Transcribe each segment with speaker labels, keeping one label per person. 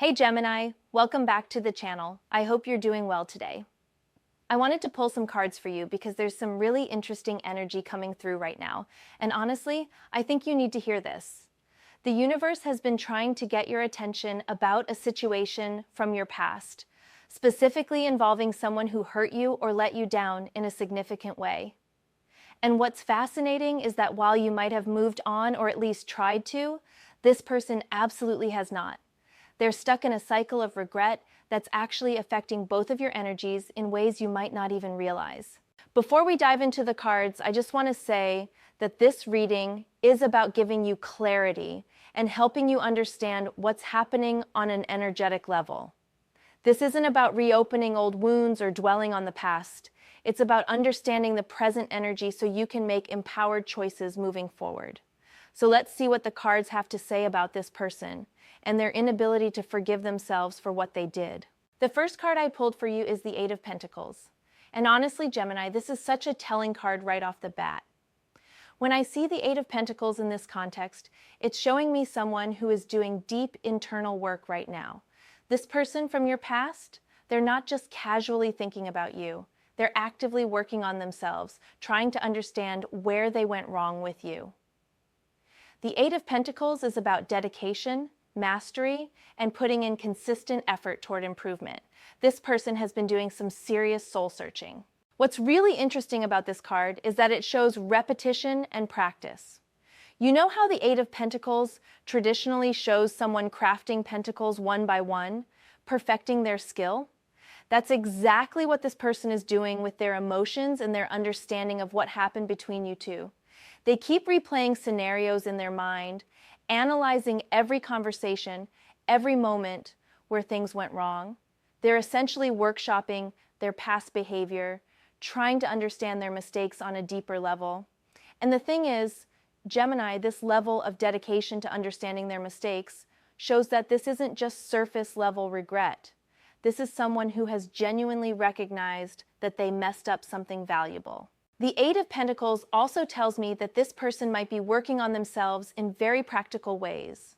Speaker 1: Hey Gemini, welcome back to the channel. I hope you're doing well today. I wanted to pull some cards for you because there's some really interesting energy coming through right now. And honestly, I think you need to hear this. The universe has been trying to get your attention about a situation from your past, specifically involving someone who hurt you or let you down in a significant way. And what's fascinating is that while you might have moved on or at least tried to, this person absolutely has not. They're stuck in a cycle of regret that's actually affecting both of your energies in ways you might not even realize. Before we dive into the cards, I just want to say that this reading is about giving you clarity and helping you understand what's happening on an energetic level. This isn't about reopening old wounds or dwelling on the past. It's about understanding the present energy so you can make empowered choices moving forward. So let's see what the cards have to say about this person and their inability to forgive themselves for what they did. The first card I pulled for you is the Eight of Pentacles. And honestly, Gemini, this is such a telling card right off the bat. When I see the Eight of Pentacles in this context, it's showing me someone who is doing deep internal work right now. This person from your past, they're not just casually thinking about you. They're actively working on themselves, trying to understand where they went wrong with you. The Eight of Pentacles is about dedication, mastery, and putting in consistent effort toward improvement. This person has been doing some serious soul searching. What's really interesting about this card is that it shows repetition and practice. You know how the Eight of Pentacles traditionally shows someone crafting pentacles one by one, perfecting their skill? That's exactly what this person is doing with their emotions and their understanding of what happened between you two. They keep replaying scenarios in their mind, analyzing every conversation, every moment where things went wrong. They're essentially workshopping their past behavior, trying to understand their mistakes on a deeper level. And the thing is, Gemini, this level of dedication to understanding their mistakes shows that this isn't just surface level regret. This is someone who has genuinely recognized that they messed up something valuable. The Eight of Pentacles also tells me that this person might be working on themselves in very practical ways.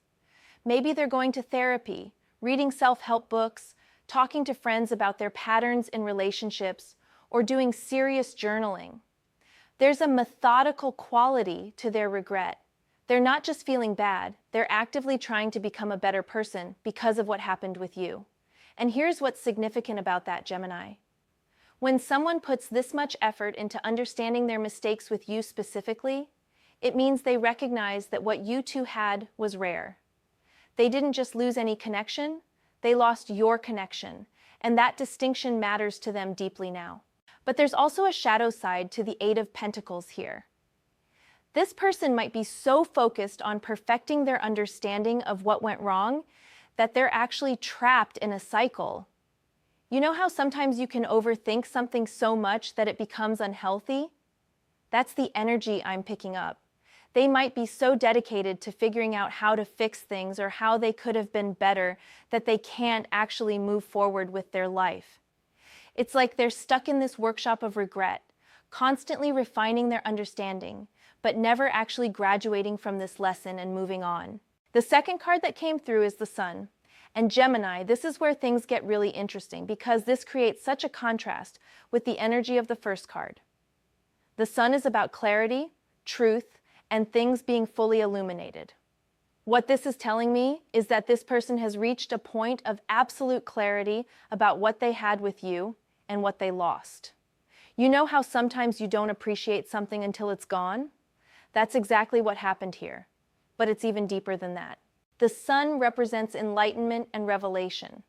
Speaker 1: Maybe they're going to therapy, reading self-help books, talking to friends about their patterns in relationships, or doing serious journaling. There's a methodical quality to their regret. They're not just feeling bad, they're actively trying to become a better person because of what happened with you. And here's what's significant about that, Gemini. When someone puts this much effort into understanding their mistakes with you specifically, it means they recognize that what you two had was rare. They didn't just lose any connection, they lost your connection, and that distinction matters to them deeply now. But there's also a shadow side to the Eight of Pentacles here. This person might be so focused on perfecting their understanding of what went wrong that they're actually trapped in a cycle. You know how sometimes you can overthink something so much that it becomes unhealthy? That's the energy I'm picking up. They might be so dedicated to figuring out how to fix things or how they could have been better that they can't actually move forward with their life. It's like they're stuck in this workshop of regret, constantly refining their understanding, but never actually graduating from this lesson and moving on. The second card that came through is the Sun. And Gemini, this is where things get really interesting because this creates such a contrast with the energy of the first card. The Sun is about clarity, truth, and things being fully illuminated. What this is telling me is that this person has reached a point of absolute clarity about what they had with you and what they lost. You know how sometimes you don't appreciate something until it's gone? That's exactly what happened here, but it's even deeper than that. The Sun represents enlightenment and revelation.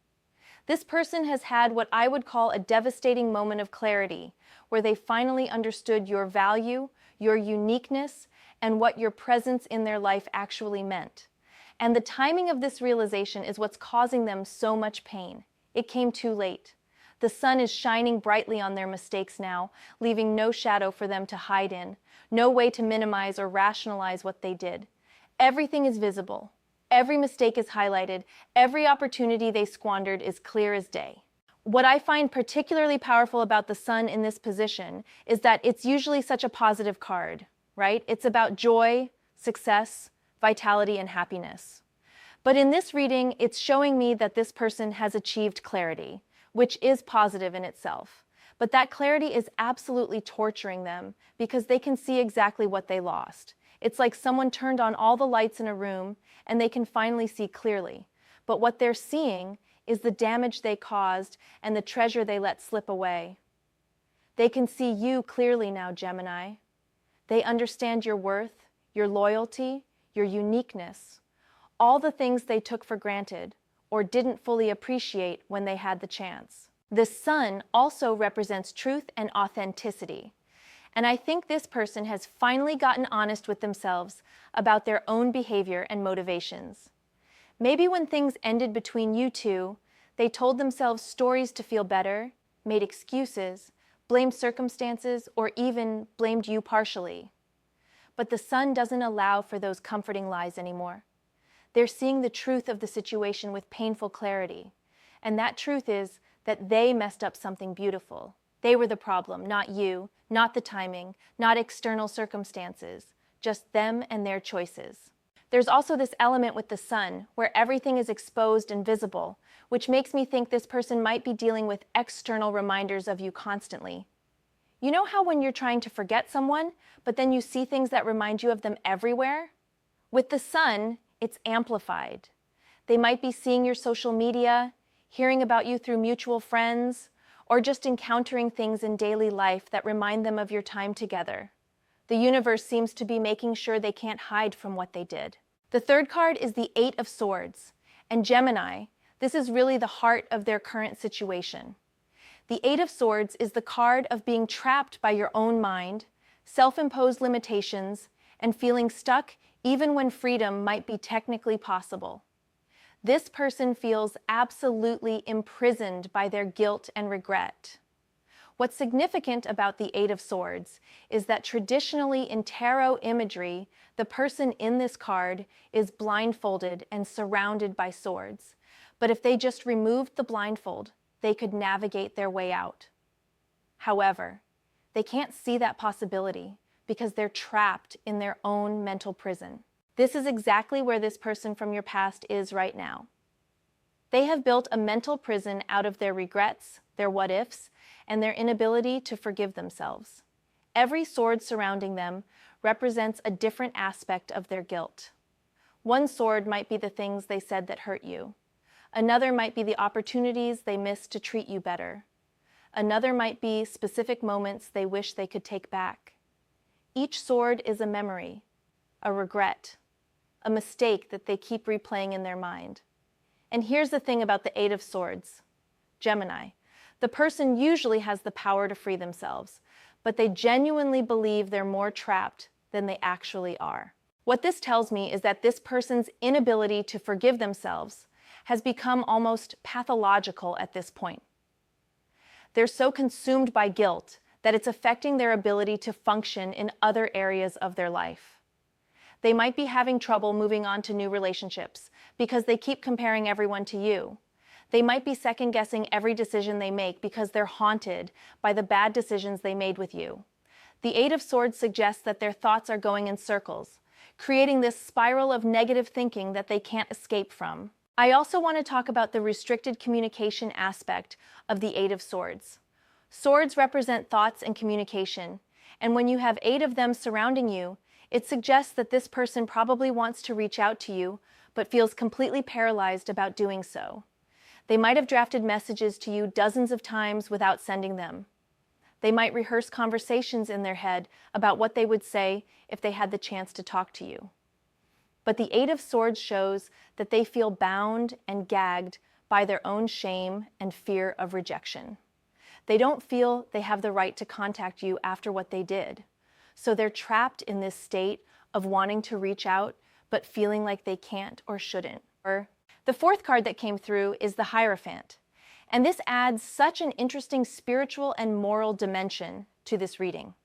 Speaker 1: This person has had what I would call a devastating moment of clarity, where they finally understood your value, your uniqueness, and what your presence in their life actually meant. And the timing of this realization is what's causing them so much pain. It came too late. The sun is shining brightly on their mistakes now, leaving no shadow for them to hide in, no way to minimize or rationalize what they did. Everything is visible. Every mistake is highlighted. Every opportunity they squandered is clear as day. What I find particularly powerful about the sun in this position is that it's usually such a positive card, right? It's about joy, success, vitality, and happiness. But in this reading, it's showing me that this person has achieved clarity, which is positive in itself. But that clarity is absolutely torturing them because they can see exactly what they lost. It's like someone turned on all the lights in a room and they can finally see clearly. But what they're seeing is the damage they caused and the treasure they let slip away. They can see you clearly now, Gemini. They understand your worth, your loyalty, your uniqueness, all the things they took for granted or didn't fully appreciate when they had the chance. The sun also represents truth and authenticity. And I think this person has finally gotten honest with themselves about their own behavior and motivations. Maybe when things ended between you two, they told themselves stories to feel better, made excuses, blamed circumstances, or even blamed you partially. But the sun doesn't allow for those comforting lies anymore. They're seeing the truth of the situation with painful clarity. And that truth is that they messed up something beautiful. They were the problem, not you, not the timing, not external circumstances, just them and their choices. There's also this element with the sun, where everything is exposed and visible, which makes me think this person might be dealing with external reminders of you constantly. You know how when you're trying to forget someone, but then you see things that remind you of them everywhere? With the sun, it's amplified. They might be seeing your social media, hearing about you through mutual friends, or just encountering things in daily life that remind them of your time together. The universe seems to be making sure they can't hide from what they did. The third card is the Eight of Swords, and Gemini, this is really the heart of their current situation. The Eight of Swords is the card of being trapped by your own mind, self-imposed limitations, and feeling stuck even when freedom might be technically possible. This person feels absolutely imprisoned by their guilt and regret. What's significant about the Eight of Swords is that traditionally in tarot imagery, the person in this card is blindfolded and surrounded by swords. But if they just removed the blindfold, they could navigate their way out. However, they can't see that possibility because they're trapped in their own mental prison. This is exactly where this person from your past is right now. They have built a mental prison out of their regrets, their what-ifs, and their inability to forgive themselves. Every sword surrounding them represents a different aspect of their guilt. One sword might be the things they said that hurt you. Another might be the opportunities they missed to treat you better. Another might be specific moments they wish they could take back. Each sword is a memory, a regret, a mistake that they keep replaying in their mind. And here's the thing about the Eight of Swords. Gemini, the person usually has the power to free themselves, but they genuinely believe they're more trapped than they actually are. What this tells me is that this person's inability to forgive themselves has become almost pathological at this point. They're so consumed by guilt that it's affecting their ability to function in other areas of their life. They might be having trouble moving on to new relationships because they keep comparing everyone to you. They might be second-guessing every decision they make because they're haunted by the bad decisions they made with you. The Eight of Swords suggests that their thoughts are going in circles, creating this spiral of negative thinking that they can't escape from. I also want to talk about the restricted communication aspect of the Eight of Swords. Swords represent thoughts and communication, and when you have 8 of them surrounding you, it suggests that this person probably wants to reach out to you, but feels completely paralyzed about doing so. They might have drafted messages to you dozens of times without sending them. They might rehearse conversations in their head about what they would say if they had the chance to talk to you. But the Eight of Swords shows that they feel bound and gagged by their own shame and fear of rejection. They don't feel they have the right to contact you after what they did. So they're trapped in this state of wanting to reach out, but feeling like they can't or shouldn't. The fourth card that came through is the Hierophant. And this adds such an interesting spiritual and moral dimension to this reading.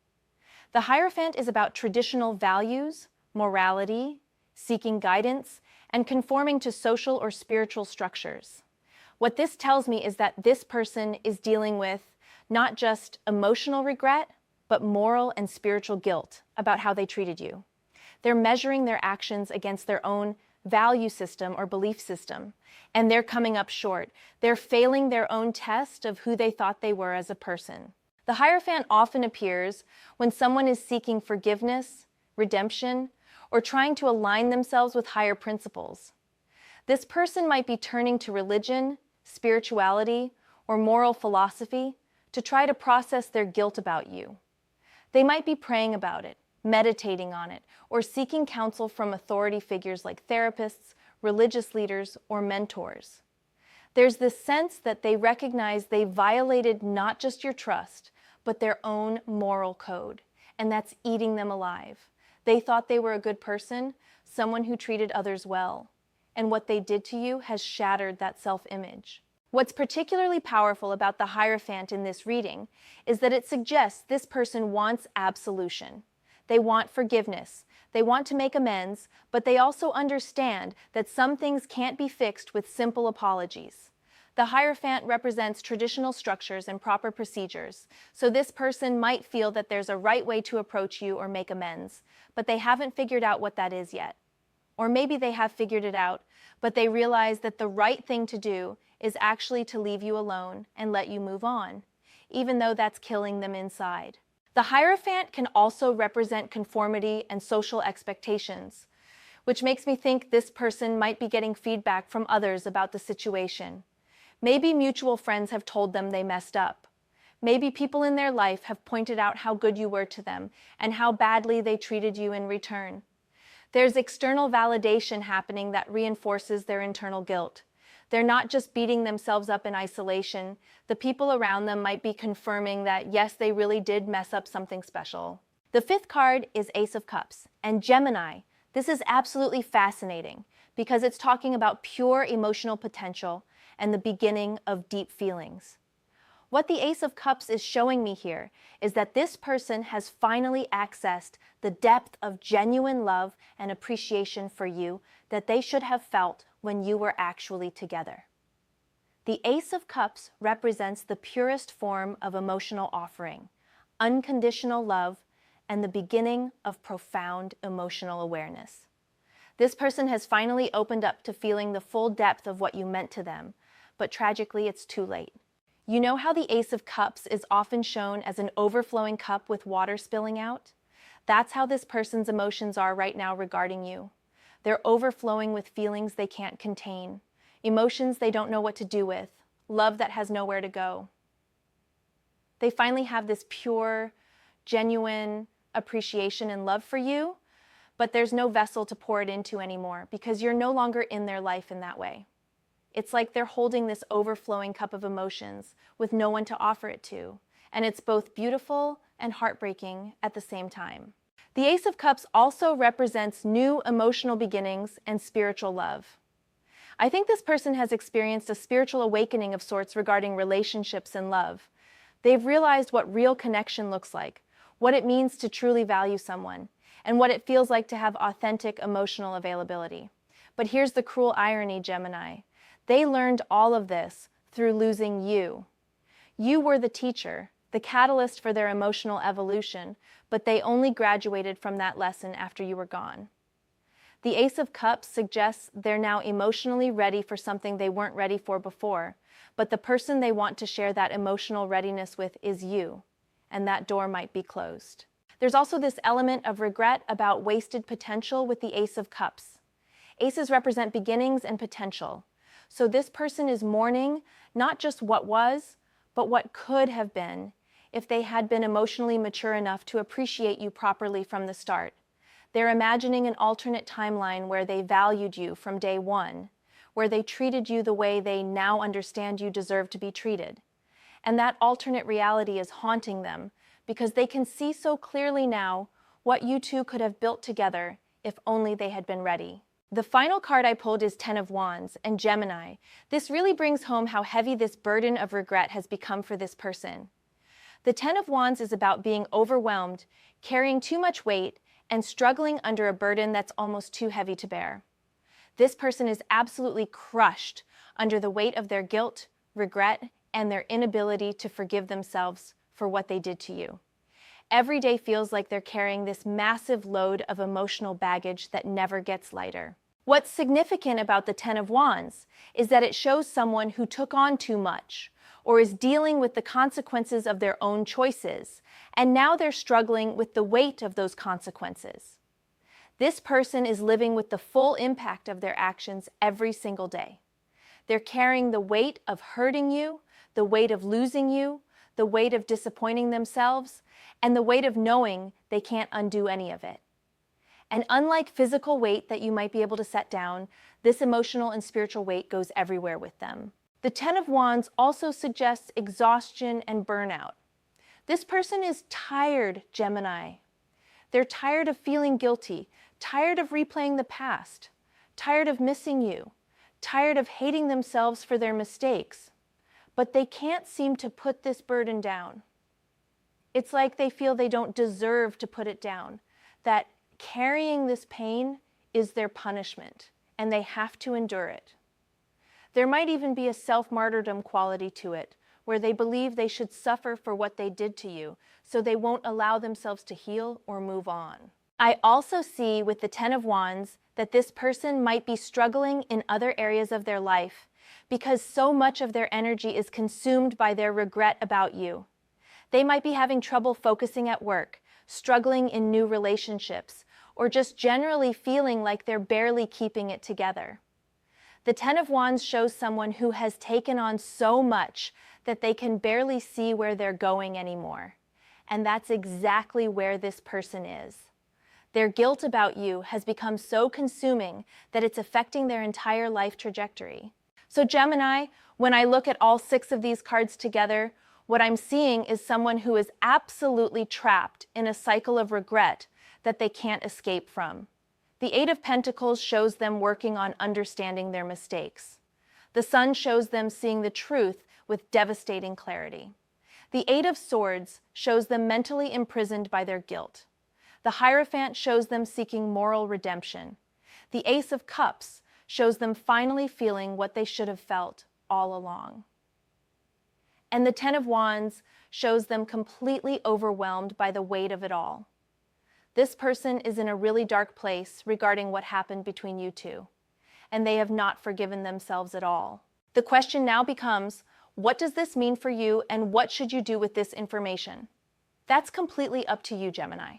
Speaker 1: The Hierophant is about traditional values, morality, seeking guidance, and conforming to social or spiritual structures. What this tells me is that this person is dealing with not just emotional regret, but moral and spiritual guilt about how they treated you. They're measuring their actions against their own value system, or belief system, and they're coming up short. They're failing their own test of who they thought they were as a person. The Hierophant often appears when someone is seeking forgiveness, redemption, or trying to align themselves with higher principles. This person might be turning to religion, spirituality, or moral philosophy to try to process their guilt about you. They might be praying about it, meditating on it, or seeking counsel from authority figures like therapists, religious leaders, or mentors. There's this sense that they recognize they violated not just your trust, but their own moral code, and that's eating them alive. They thought they were a good person, someone who treated others well, and what they did to you has shattered that self-image. What's particularly powerful about the Hierophant in this reading is that it suggests this person wants absolution. They want forgiveness. They want to make amends, but they also understand that some things can't be fixed with simple apologies. The Hierophant represents traditional structures and proper procedures, so this person might feel that there's a right way to approach you or make amends, but they haven't figured out what that is yet. Or maybe they have figured it out, but they realize that the right thing to do is actually to leave you alone and let you move on, even though that's killing them inside. The Hierophant can also represent conformity and social expectations, which makes me think this person might be getting feedback from others about the situation. Maybe mutual friends have told them they messed up. Maybe people in their life have pointed out how good you were to them and how badly they treated you in return. There's external validation happening that reinforces their internal guilt. They're not just beating themselves up in isolation. The people around them might be confirming that, yes, they really did mess up something special. The fifth card is Ace of Cups, and Gemini. This is absolutely fascinating because it's talking about pure emotional potential and the beginning of deep feelings. What the Ace of Cups is showing me here is that this person has finally accessed the depth of genuine love and appreciation for you that they should have felt when you were actually together. The Ace of Cups represents the purest form of emotional offering, unconditional love, and the beginning of profound emotional awareness. This person has finally opened up to feeling the full depth of what you meant to them, but tragically it's too late. You know how the Ace of Cups is often shown as an overflowing cup with water spilling out? That's how this person's emotions are right now regarding you. They're overflowing with feelings they can't contain, emotions they don't know what to do with, love that has nowhere to go. They finally have this pure, genuine appreciation and love for you, but there's no vessel to pour it into anymore because you're no longer in their life in that way. It's like they're holding this overflowing cup of emotions with no one to offer it to, and it's both beautiful and heartbreaking at the same time. The Ace of Cups also represents new emotional beginnings and spiritual love. I think this person has experienced a spiritual awakening of sorts regarding relationships and love. They've realized what real connection looks like, what it means to truly value someone, and what it feels like to have authentic emotional availability. But here's the cruel irony, Gemini. They learned all of this through losing you. You were the teacher, the catalyst for their emotional evolution, but they only graduated from that lesson after you were gone. The Ace of Cups suggests they're now emotionally ready for something they weren't ready for before, but the person they want to share that emotional readiness with is you, and that door might be closed. There's also this element of regret about wasted potential with the Ace of Cups. Aces represent beginnings and potential. So this person is mourning not just what was, but what could have been if they had been emotionally mature enough to appreciate you properly from the start. They're imagining an alternate timeline where they valued you from day one, where they treated you the way they now understand you deserve to be treated. And that alternate reality is haunting them because they can see so clearly now what you two could have built together if only they had been ready. The final card I pulled is Ten of Wands and Gemini. This really brings home how heavy this burden of regret has become for this person. The Ten of Wands is about being overwhelmed, carrying too much weight, and struggling under a burden that's almost too heavy to bear. This person is absolutely crushed under the weight of their guilt, regret, and their inability to forgive themselves for what they did to you. Every day feels like they're carrying this massive load of emotional baggage that never gets lighter. What's significant about the Ten of Wands is that it shows someone who took on too much or is dealing with the consequences of their own choices, and now they're struggling with the weight of those consequences. This person is living with the full impact of their actions every single day. They're carrying the weight of hurting you, the weight of losing you, the weight of disappointing themselves, and the weight of knowing they can't undo any of it. And unlike physical weight that you might be able to set down, this emotional and spiritual weight goes everywhere with them. The Ten of Wands also suggests exhaustion and burnout. This person is tired, Gemini. They're tired of feeling guilty, tired of replaying the past, tired of missing you, tired of hating themselves for their mistakes. But they can't seem to put this burden down. It's like they feel they don't deserve to put it down, that carrying this pain is their punishment, and they have to endure it. There might even be a self-martyrdom quality to it, where they believe they should suffer for what they did to you, so they won't allow themselves to heal or move on. I also see with the Ten of Wands that this person might be struggling in other areas of their life because so much of their energy is consumed by their regret about you. They might be having trouble focusing at work, struggling in new relationships, or just generally feeling like they're barely keeping it together. The Ten of Wands shows someone who has taken on so much that they can barely see where they're going anymore. And that's exactly where this person is. Their guilt about you has become so consuming that it's affecting their entire life trajectory. So Gemini, when I look at all 6 of these cards together, what I'm seeing is someone who is absolutely trapped in a cycle of regret that they can't escape from. The Eight of Pentacles shows them working on understanding their mistakes. The Sun shows them seeing the truth with devastating clarity. The Eight of Swords shows them mentally imprisoned by their guilt. The Hierophant shows them seeking moral redemption. The Ace of Cups shows them finally feeling what they should have felt all along. And the Ten of Wands shows them completely overwhelmed by the weight of it all. This person is in a really dark place regarding what happened between you two, and they have not forgiven themselves at all. The question now becomes, what does this mean for you, and what should you do with this information? That's completely up to you, Gemini.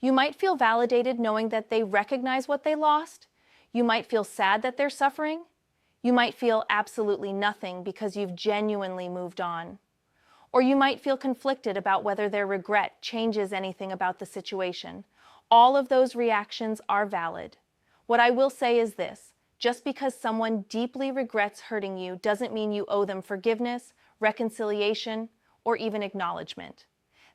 Speaker 1: You might feel validated knowing that they recognize what they lost. You might feel sad that they're suffering. You might feel absolutely nothing because you've genuinely moved on. Or you might feel conflicted about whether their regret changes anything about the situation. All of those reactions are valid. What I will say is this: just because someone deeply regrets hurting you doesn't mean you owe them forgiveness, reconciliation, or even acknowledgement.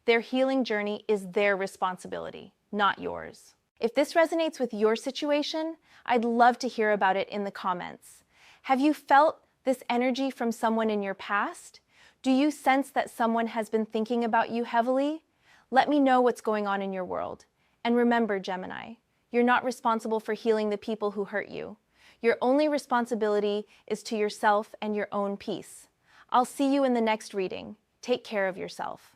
Speaker 1: Their healing journey is their responsibility, not yours. If this resonates with your situation, I'd love to hear about it in the comments. Have you felt this energy from someone in your past? Do you sense that someone has been thinking about you heavily? Let me know what's going on in your world. And remember, Gemini, you're not responsible for healing the people who hurt you. Your only responsibility is to yourself and your own peace. I'll see you in the next reading. Take care of yourself.